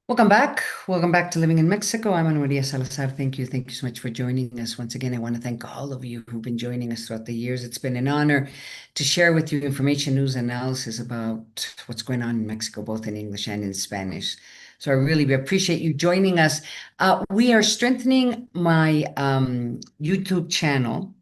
Welcome back. Welcome back to Living in Mexico. I'm Ana Maria Salazar. Thank you. Thank you so much for joining us. Once again, I want to thank all of you who've been joining us throughout the years. It's been an honor to share with you information, news, analysis about what's going on in Mexico, both in English and in Spanish. So I really appreciate you joining us. We are strengthening my YouTube channel.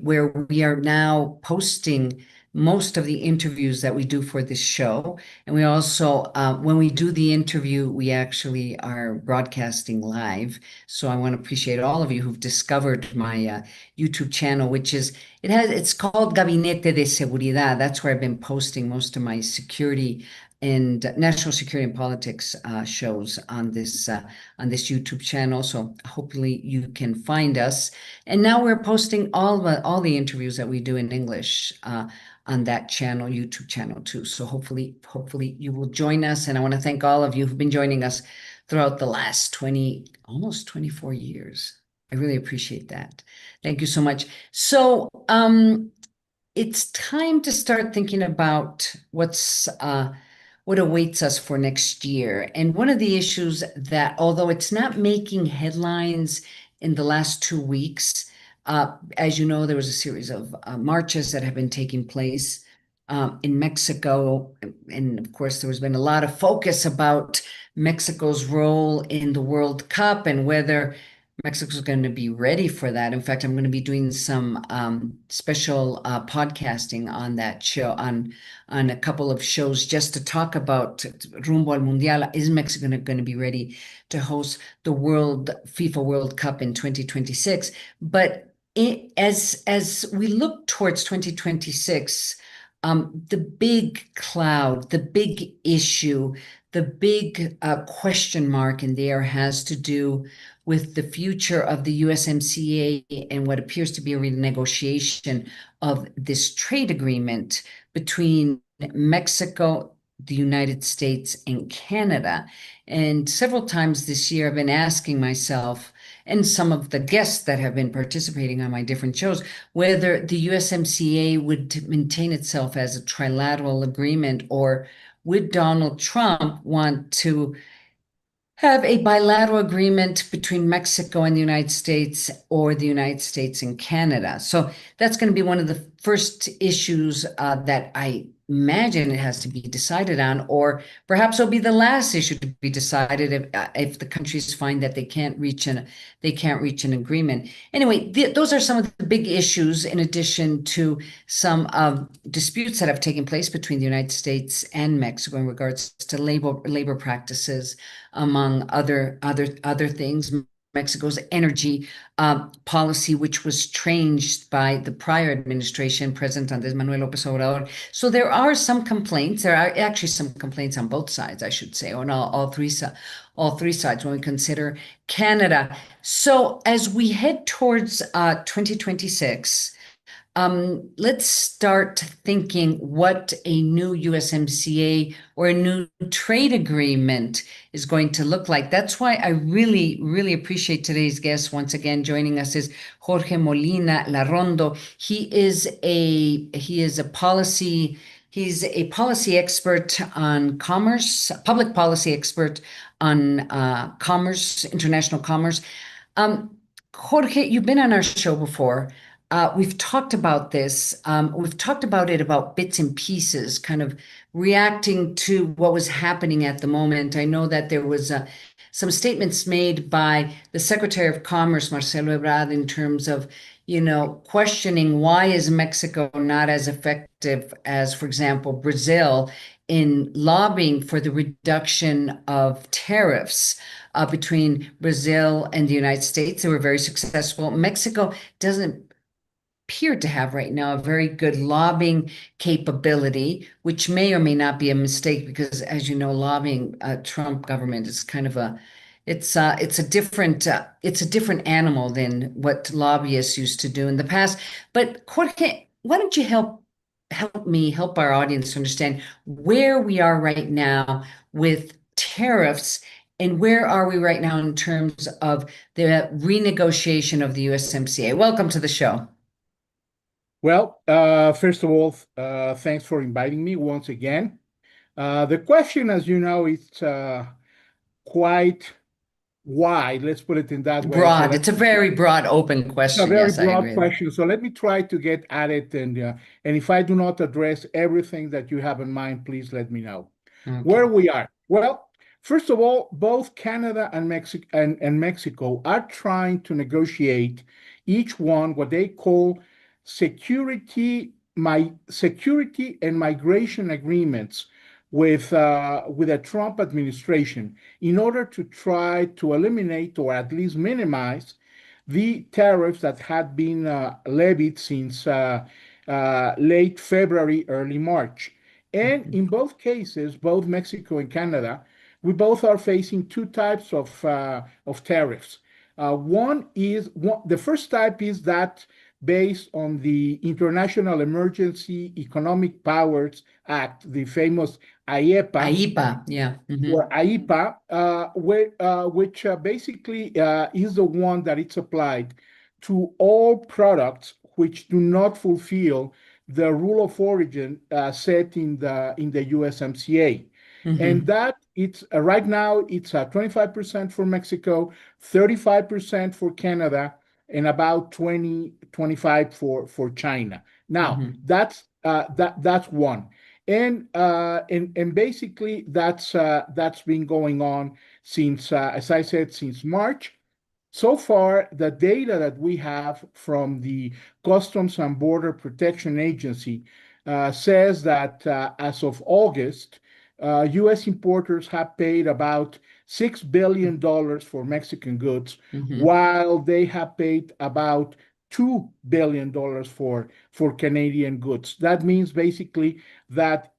Where we are now posting most of the interviews that we do for this show. And we also, when we do the interview, we actually are broadcasting live. So I want to appreciate all of you who've discovered my YouTube channel, it's called Gabinete de Seguridad. That's where I've been posting most of my security and national security and politics shows on this YouTube channel. So hopefully you can find us. And now we're posting all the interviews that we do in English on that channel, YouTube channel too. So hopefully you will join us. And I want to thank all of you who've been joining us throughout the last almost 24 years. I really appreciate that. Thank you so much. So it's time to start thinking about what awaits us for next year. And one of the issues that, although it's not making headlines in the last 2 weeks, as you know, there was a series of marches that have been taking place in Mexico. And of course, there's been a lot of focus about Mexico's role in the World Cup and whether Mexico's going to be ready for that. In fact, I'm going to be doing some special podcasting on that show, on a couple of shows, just to talk about Rumbo al Mundial. Is Mexico going to be ready to host the FIFA World Cup in 2026? But as we look towards 2026, the big cloud, the big issue, the big question mark in there has to do with the future of the USMCA and what appears to be a renegotiation of this trade agreement between Mexico, the United States, and Canada. And several times this year, I've been asking myself, and some of the guests that have been participating on my different shows, whether the USMCA would maintain itself as a trilateral agreement, or would Donald Trump want to have a bilateral agreement between Mexico and the United States, or the United States and Canada. So that's going to be one of the first issues that I imagine it has to be decided on, or perhaps it'll be the last issue to be decided if the countries find that they can't reach an agreement. Anyway, those are some of the big issues, in addition to some disputes that have taken place between the United States and Mexico in regards to labor practices, among other things. Mexico's energy policy, which was changed by the prior administration, President Andrés Manuel López Obrador. So there are some complaints. There are actually some complaints on both sides, I should say, on all three sides when we consider Canada. So as we head towards 2026, let's start thinking what a new USMCA or a new trade agreement is going to look like. That's why I really, really appreciate today's guest. Once again, joining us is Jorge Molina Larrondo. He's a policy expert on commerce, public policy expert on commerce, international commerce. Jorge, you've been on our show before. We've talked about this. We've talked about it about bits and pieces, kind of reacting to what was happening at the moment. I know that there was some statements made by the Secretary of Commerce, Marcelo Ebrard, in terms of, questioning why is Mexico not as effective as, for example, Brazil in lobbying for the reduction of tariffs between Brazil and the United States. They were very successful. Mexico doesn't appear to have right now a very good lobbying capability, which may or may not be a mistake, because, as you know, lobbying Trump government is kind of it's a different animal than what lobbyists used to do in the past. But Jorge, why don't you help our audience to understand where we are right now with tariffs, and where are we right now in terms of the renegotiation of the USMCA? Welcome to the show. Well, first of all, thanks for inviting me once again. The question, as you know, it's quite wide. Let's put it in that way. So Broad. It's a very broad, open a question. very Yes, I broad agree. question. So let me try to get at it. And if I do not address everything that you have in mind, please let me know. Where Okay. we are. Well, first of all, both Canada and Mexico are trying to negotiate each one what they call security and migration agreements with a Trump administration in order to try to eliminate or at least minimize the tariffs that had been levied since late February, early March. And Mhm. in both cases, both Mexico and Canada, we both are facing two types of tariffs. The first type is that based on the International Emergency Economic Powers Act, the famous IEPA, AIPA. Yeah. or AIPA, which basically is the one that it's applied to all products which do not fulfill the rule of origin set in the USMCA. And Hmm. that it's right now it's 25% for Mexico, 35% for Canada, and about 25 for China. Now Hmm. that's one. And basically that's been going on since, as I said, since March. So far, the data that we have from the Customs and Border Protection Agency says that as of August, U.S. importers have paid about $6 billion for Mexican goods, Hmm. while they have paid about $2 billion for Canadian goods. That means basically that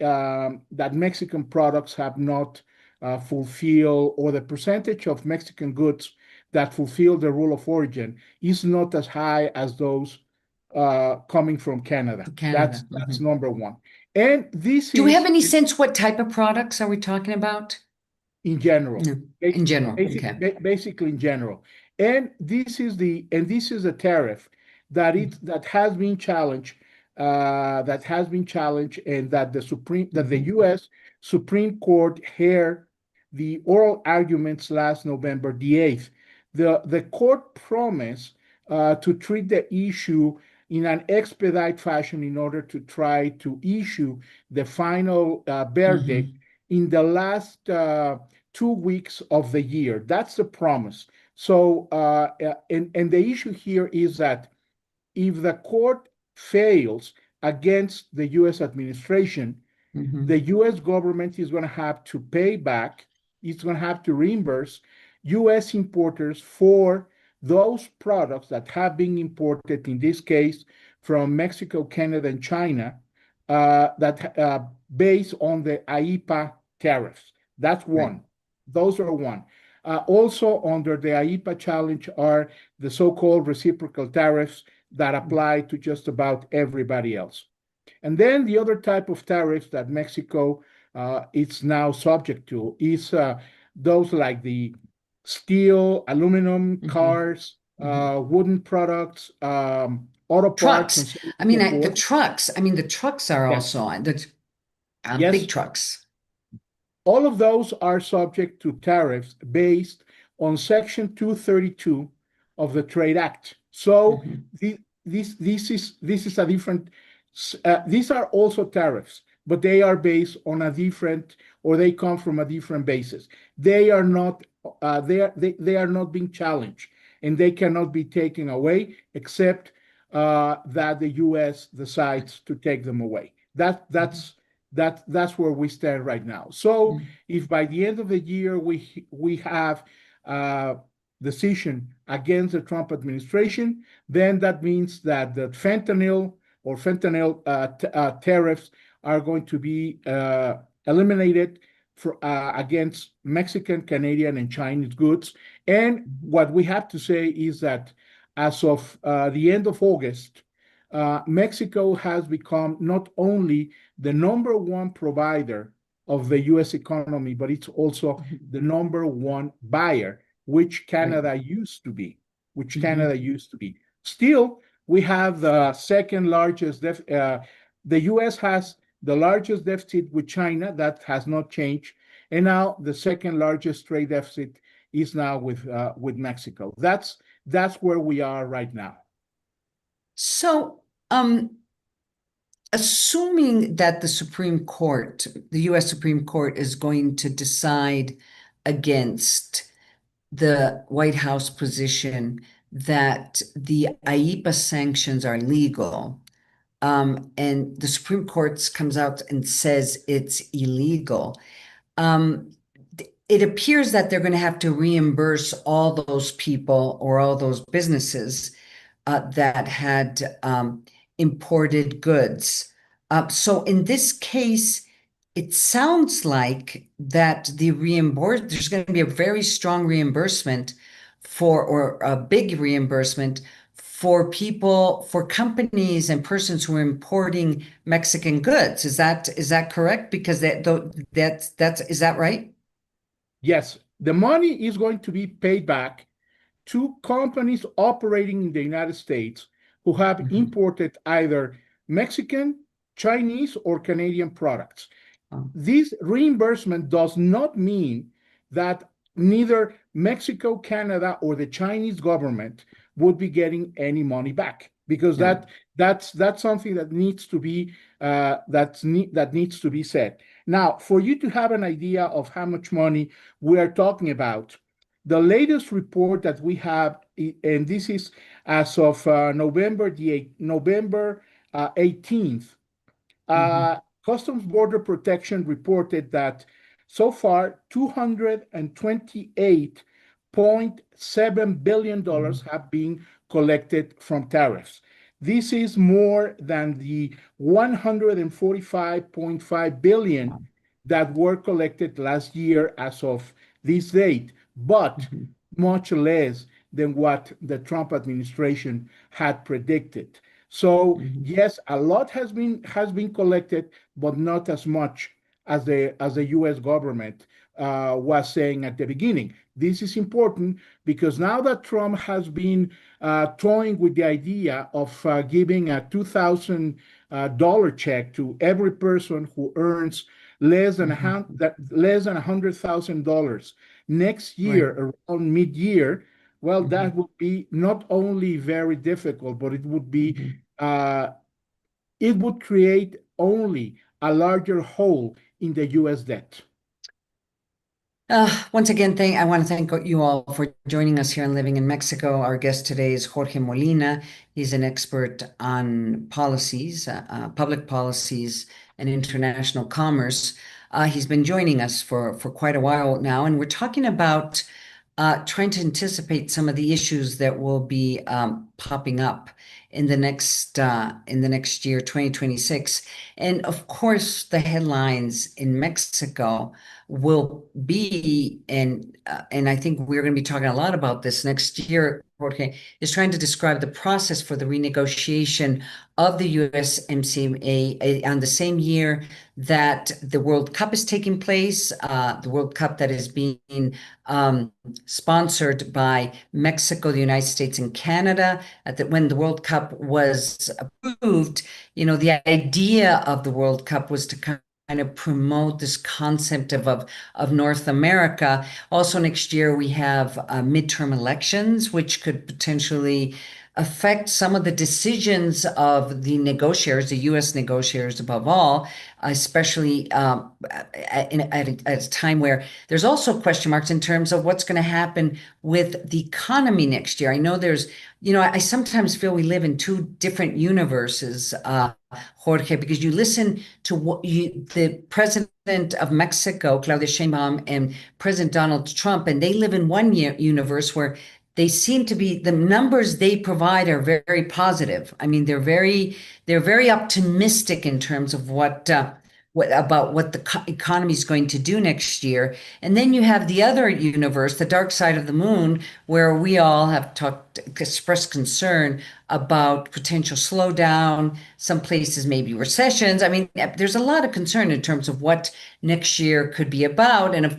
Mexican products have not fulfilled, or the percentage of Mexican goods that fulfill the rule of origin is not as high as those coming from Canada. That's Canada. that's Hmm. number one. And this Do we have is any sense what type of products are we talking about? in general. No. In general. Okay. Basically in general. And this is a tariff that has been challenged, and that the Hmm. U.S. Supreme Court heard the oral arguments last November the 8th. The court promised to treat the issue in an expedite fashion in order to try to issue the final verdict Hmm. in the last 2 weeks of the year. That's the promise. So, and the issue here is that if the court fails against the U.S. administration, Hmm. the US government is going to have to pay back, it's going to have to reimburse US importers for those products that have been imported, in this case, from Mexico, Canada, and China, that based on the AIPA tariffs. That's Right. one. Those are one. Also, under the AIPA challenge are the so-called reciprocal tariffs that apply to just about everybody else. And then the other type of tariffs that Mexico is now subject to is those like the steel, aluminum, Hmm. cars, Hmm. wooden products, auto parts, and Trucks. so on I and mean, so forth. the trucks are Yes, also on the big yes. trucks. All of those are subject to tariffs based on Section 232 of the Trade Act. So Hmm. the, this is a different. These are also tariffs, but they are based on a different, or they come from a different basis. They are not. They are not being challenged, and they cannot be taken away except that the U.S. decides to take them away. That's where we stand right now. So Hmm. if by the end of the year we have a decision against the Trump administration, then that means that the fentanyl tariffs are going to be eliminated against Mexican, Canadian, and Chinese goods. And what we have to say is that as of the end of August, Mexico has become not only the number one provider of the US economy, but it's also Hmm. the number one buyer, which Right. Canada used to be, Hmm. Still, we have the second largest, the US has the largest deficit with China, that has not changed. and now the second largest trade deficit is now with Mexico. That's where we are right now. So, assuming that the Supreme Court, the US Supreme Court, is going to decide against the White House position that the IEPA sanctions are legal, and the Supreme Court comes out and says it's illegal, um, it appears that they're going to have to reimburse all those people or all those businesses that had imported goods. So in this case, it sounds like that there's going to be a very strong reimbursement or a big reimbursement for people, for companies and persons who are importing Mexican goods. Is that correct? Because is that right? Yes, the money is going to be paid back to companies operating in the United States who have Mhm. imported either Mexican, Chinese, or Canadian products. Oh, This reimbursement does not mean that neither Mexico, Canada, or the Chinese government would be getting any money back, because yeah. that's something that needs to be that needs to be said. Now, for you to have an idea of how much money we are talking about, the latest report that we have, and this is as of November 18th, Mhm. Customs Border Protection reported that so far $228.7 billion Mhm. have been collected from tariffs. This is more than the 145.5 billion Wow. that were collected last year as of this date, but Mhm. much less than what the Trump administration had predicted. So Mhm. yes, a lot has been collected, but not as much as the U.S. government was saying at the beginning. This is important because now that Trump has been toying with the idea of giving a $2,000 check to every person who earns Mhm. less than $100,000 next Right. year around mid-year. Well, that Mhm. would be not only very difficult, but Mhm. uh, it would create only a larger hole in the U.S. debt. Once again, I want to thank you all for joining us here on Living in Mexico. Our guest today is Jorge Molina. He's an expert on policies, public policies, and international commerce. He's been joining us for quite a while now, and we're talking about trying to anticipate some of the issues that will be popping up in the next year, 2026. And of course, the headlines in Mexico will be, and I think we're going to be talking a lot about this next year, Jorge, is trying to describe the process for the renegotiation of the USMCA on the same year that the World Cup is taking place, the World Cup that is being um, sponsored by Mexico, the United States, and Canada. When the World Cup was approved, the idea of the World Cup was to kind of promote this concept of North America. Also, next year we have midterm elections, which could potentially affect some of the decisions of the negotiators, the U.S. negotiators above all, especially at a time where there's also question marks in terms of what's going to happen with the economy next year. I know I sometimes feel we live in two different universes, Jorge, because you listen to the president of Mexico, Claudia Sheinbaum, and President Donald Trump, and they live in one universe where they seem to be the numbers they provide are very, very positive. I mean, they're very optimistic in terms of what the economy is going to do next year. And then you have the other universe, the dark side of the moon, where we all have expressed concern about potential slowdown, some places maybe recessions. I mean, there's a lot of concern in terms of what next year could be about, and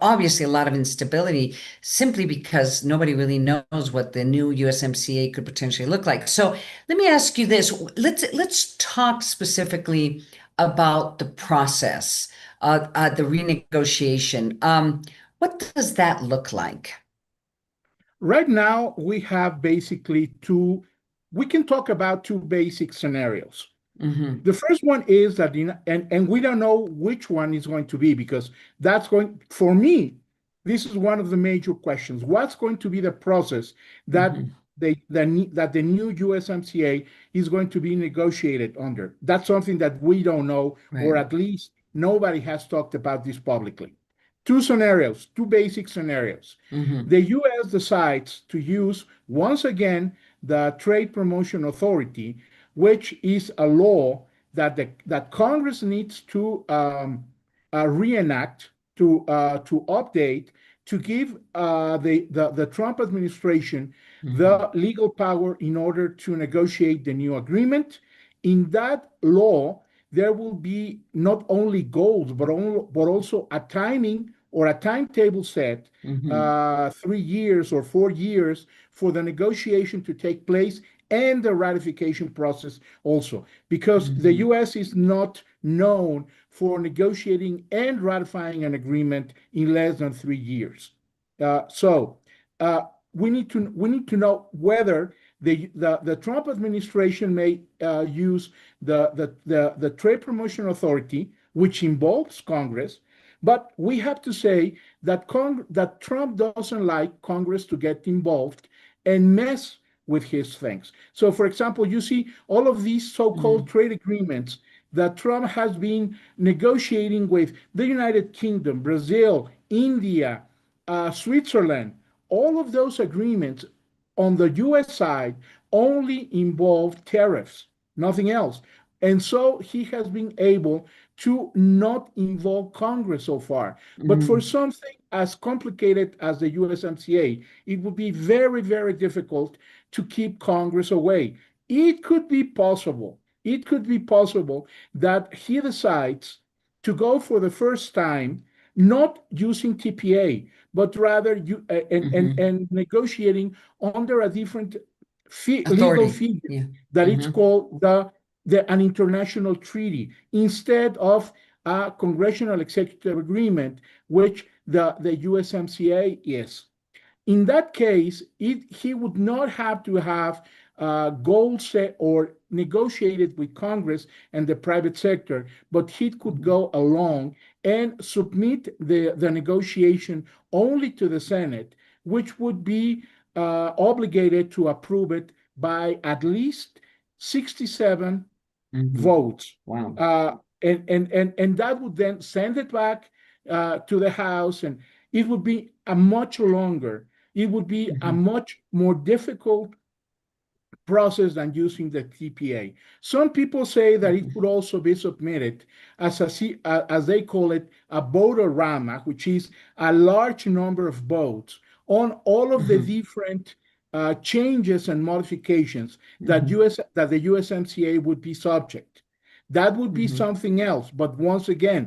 obviously a lot of instability simply because nobody really knows what the new USMCA could potentially look like. So let me ask you this. Let's talk specifically about the process, the renegotiation. What does that look like? Right now, we have basically we can talk about two basic scenarios. Hmm. The first one is that, and we don't know which one is going to be, because for me, this is one of the major questions. What's going to be the process that Hmm. that the new USMCA is going to be negotiated under? That's something that we don't know, or Right. at least nobody has talked about this publicly. Two scenarios, two basic scenarios. Hmm. The US decides to use once again the Trade Promotion Authority, which is a law that Congress needs to reenact, to update, to give the Trump administration Hmm. the legal power in order to negotiate the new agreement. In that law, there will be not only goals, but also a timing or a timetable set, Hmm. 3 years or 4 years, for the negotiation to take place, and the ratification process also, because the Hmm. US is not known for negotiating and ratifying an agreement in less than 3 years. So we need to know whether the Trump administration may use the Trade Promotion Authority, which involves Congress. But we have to say that that Trump doesn't like Congress to get involved and mess with his things. So, for example, you see all of these so-called Hmm. trade agreements that Trump has been negotiating with the United Kingdom, Brazil, India, Switzerland. All of those agreements on the US side only involve tariffs, nothing else. And so he has been able to not involve Congress so far. But for Hmm. something as complicated as the USMCA, it would be very, very difficult to keep Congress away. It could be possible. It could be possible that he decides to go for the first time, not using TPA, but rather Hmm. and negotiating under a different legal Authority. figure Yeah. that it's Hmm. called an international treaty, instead of a congressional executive agreement, which the USMCA is. In that case, he would not have to have goals set or negotiated with Congress and the private sector, but he could Hmm. go along and submit the negotiation only to the Senate, which would be obligated to approve it by at least 67 Hmm. votes. Wow. And that would then send it back to the House, and it would be a much longer, it would be a Hmm. much more difficult process than using the TPA. Some people say that it Hmm. could also be submitted as they call it, a vote-orama, which is a large number of votes on all of the Hmm. different changes and modifications Hmm. that the USMCA would be subject. That would be Hmm. something else. But once again,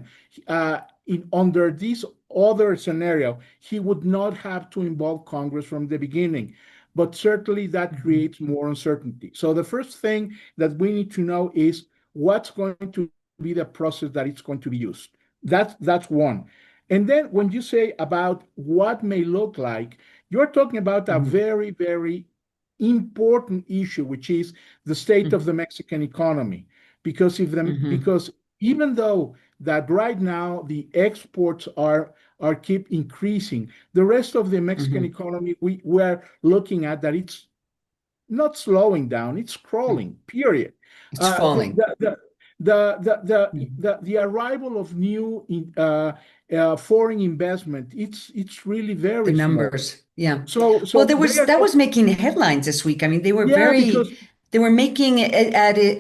under this other scenario, he would not have to involve Congress from the beginning, but certainly that Hmm. creates more uncertainty. So the first thing that we need to know is what's going to be the process that it's going to be used. That's one. And then when you say about what may look like, you're talking about a Hmm. very, very important issue, which is the state of the Mexican economy. Hmm. Because even though that right now the exports are keep increasing, the rest of the Mexican Hmm. economy, we're looking at that it's not slowing down, it's crawling, period. It's Uh, the, falling. the, the, Mhm. the arrival of new foreign investment, it's really The very small. numbers. Yeah. Well, So they are that was making headlines this week. I mean, yeah, because they were making it at it,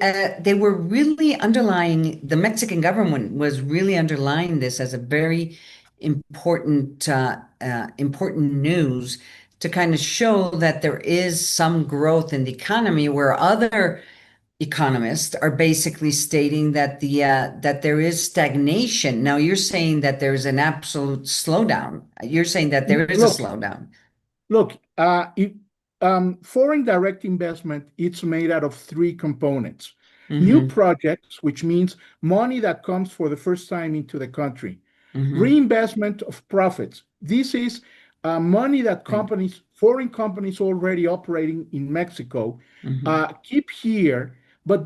they were really underlying, the Mexican government was really underlying this as a very important, important news to kind of show that there is some growth in the economy where other economists are basically stating that that there is stagnation. Now you're saying that there's an absolute slowdown. You're saying that there is a look, slowdown. foreign direct investment, it's made out of three components. New Mm-hmm. projects, which means money that comes for the first time into the country. Mm-hmm. Reinvestment of profits. This is money that Right. foreign companies already operating in Mexico, Mm-hmm. keep here, but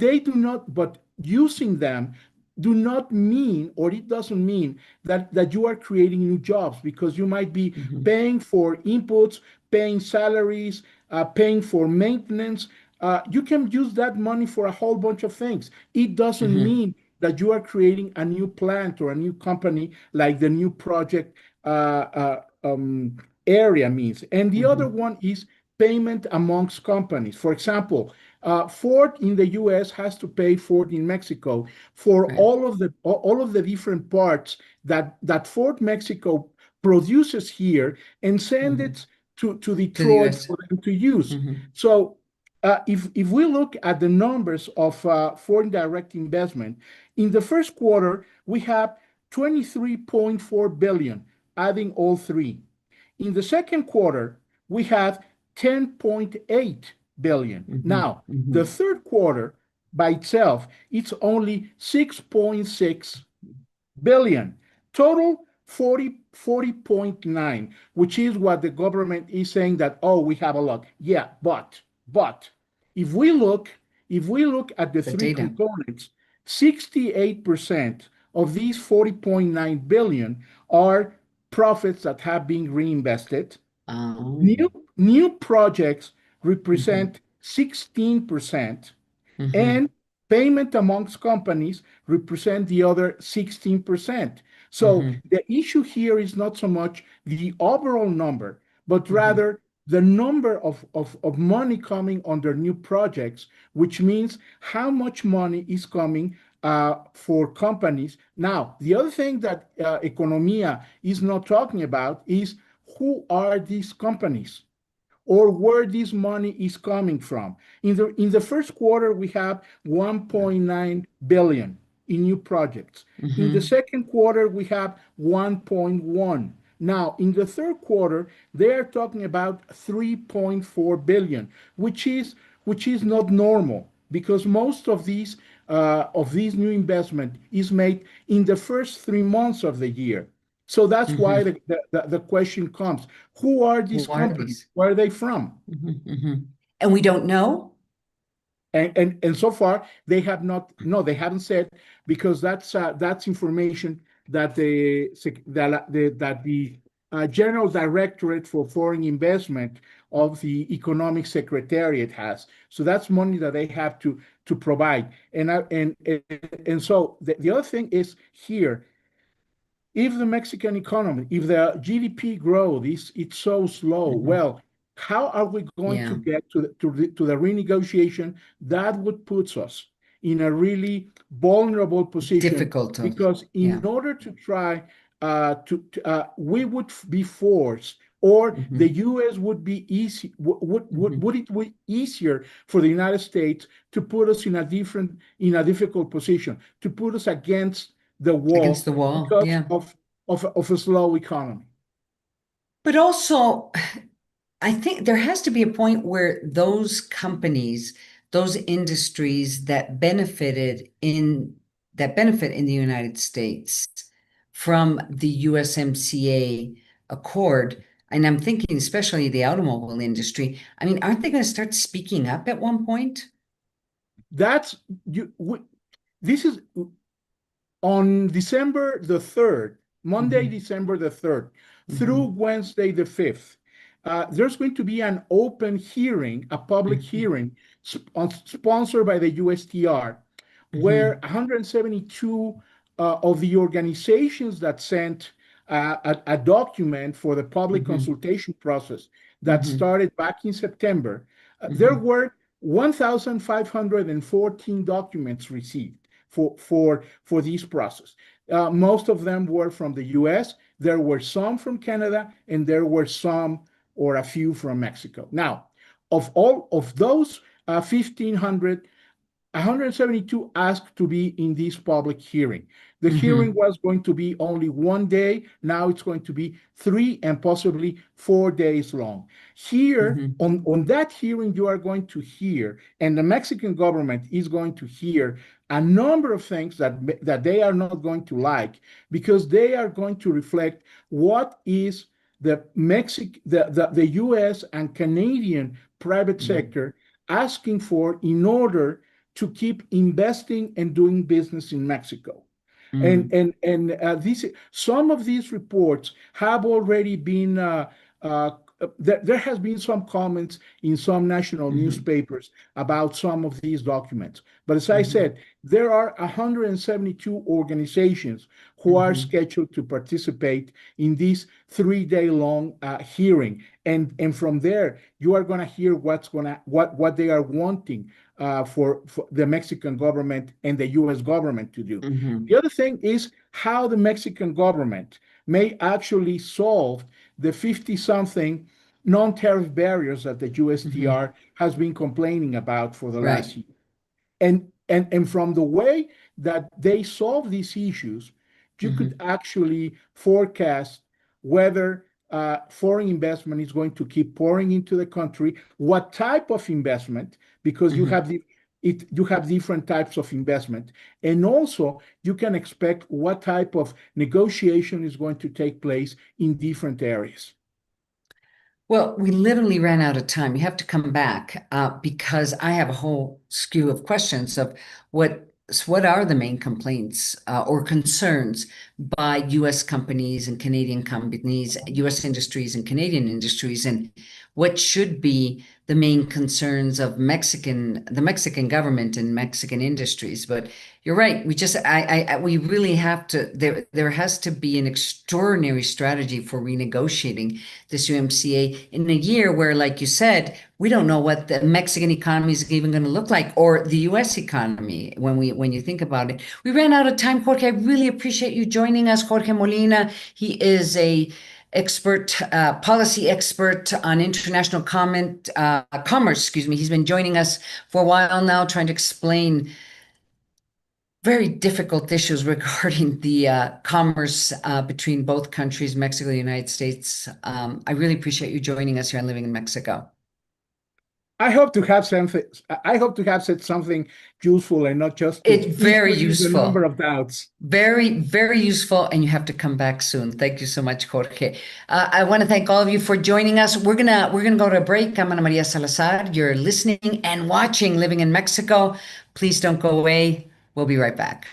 but using them do not mean, or it doesn't mean that you are creating new jobs, because you might be Mm-hmm. paying for inputs, paying salaries, paying for maintenance. You can use that money for a whole bunch of things. It doesn't Mm-hmm. mean that you are creating a new plant or a new company like the new project area means. And the other Mm-hmm. one is payment amongst companies. For example, Ford in the US has to pay Ford in Mexico for Right. all of the different parts that Ford Mexico produces here and send Mm-hmm. it to To the Detroit US. for them to use. Mm-hmm. So if we look at the numbers of foreign direct investment, in the first quarter, we have 23.4 billion, adding all three. In the second quarter, we have 10.8 billion. Mm-hmm. Now, the Mm-hmm. third quarter by itself, it's only 6.6 billion. Total 40.9, which is what the government is saying that, oh, we have a lot. Yeah, but if we look, if we look at the The three data. components, 68% of these 40.9 billion are profits that have been reinvested. Oh. New projects Mm-hmm. represent 16%, Mm-hmm. and payment amongst companies represent the other 16%. So Mm-hmm. the issue here is not so much the overall number, but Mm-hmm. rather the number of money coming under new projects, which means how much money is coming for companies. Now, the other thing that Economia is not talking about is who are these companies, or where this money is coming from. In the first quarter, we have 1.9 billion in new projects. In the Mm-hmm. second quarter, we have 1.1. Now, in the third quarter, they are talking about 3.4 billion, which is not normal, because most of these new investment is made in the first 3 months of the year. So that's why Mm-hmm. the question comes: who are these Who are companies? these? Where are they from? Mm-hmm. Mm-hmm. And we don't know? And so far they have not. No, they haven't said, because that's information that the General Directorate for Foreign Investment of the Economic Secretariat has. So that's money that they have to provide. And so the other thing is here: if the Mexican economy, if the GDP growth is it's so slow, Mm-hmm. well, how are we going to Yeah. get to the renegotiation? That would put us in a really vulnerable position, Difficult to, because in yeah. order to try we would be forced, or the Mm-hmm. U.S. would be easy. Mm-hmm. Would it be easier for the United States to put us in a difficult position, to put us against the Against wall, the wall. because Yeah. of a slow economy? But also, I think there has to be a point where those companies, those industries that benefit in the United States from the USMCA accord, and I'm thinking especially the automobile industry. I mean, aren't they going to start speaking up at one point? That's you. This is on December the 3rd, Monday, Mm-hmm. December the 3rd, through Mm-hmm. Wednesday the 5th. There's going to be an open hearing, a public Mm-hmm. hearing, sponsored by the USTR, where Mm-hmm. 172 of the organizations that sent a document for the public Mm-hmm. consultation process that Mm-hmm. started back in September, there Mm-hmm. were 1,514 documents received for this process. Most of them were from the US. There were some from Canada, and there were some or a few from Mexico. Now, of all of those 1,500, 172 asked to be in this public hearing. The hearing Mm-hmm. was going to be only 1 day. Now it's going to be 3 and possibly 4 days long. Here, Mm-hmm. on that hearing, you are going to hear, and the Mexican government is going to hear a number of things that they are not going to like because they are going to reflect what is the US and Canadian private Mm-hmm. sector asking for in order to keep investing and doing business in Mexico. Mm-hmm. These some of these reports have already been there has been some comments in some national Mm-hmm. newspapers about some of these documents. But as I Mm-hmm. said, there are 172 organizations who are Mm-hmm. scheduled to participate in this 3 day long hearing. And from there, you are going to hear what they are wanting for the Mexican government and the US government to do. Mm-hmm. The other thing is how the Mexican government may actually solve the 50 something non tariff barriers that the Mm-hmm. USTR has been complaining about for the Right. last year. And from the way that they solve these issues, you could Mm-hmm. actually forecast whether foreign investment is going to keep pouring into the country, what type of investment, because Mm-hmm. you have different types of investment, and also you can expect what type of negotiation is going to take place in different areas. Well, we literally ran out of time. You have to come back because I have a whole skew of questions of what what are the main complaints or concerns by U.S. companies and Canadian companies, U.S. industries and Canadian industries, and what should be the main concerns of the Mexican government and Mexican industries. But you're right. We really have to. There has to be an extraordinary strategy for renegotiating this UMCA in a year where, like you said, we don't know what the Mexican economy is even going to look like, or the U.S. economy when you think about it. We ran out of time, Jorge. I really appreciate you joining us, Jorge Molina. He is a policy expert on international commerce. Excuse me. He's been joining us for a while now, trying to explain very difficult issues regarding the commerce between both countries, Mexico and the United States. I really appreciate you joining us here on Living in Mexico. I hope to have something. I hope to have said something useful and not just to It's very introduce a number useful, of doubts. very, very useful, and you have to come back soon. Thank you so much, Jorge. I want to thank all of you for joining us. We're gonna go to a break. I'm Ana Maria Salazar. You're listening and watching Living in Mexico. Please don't go away. We'll be right back.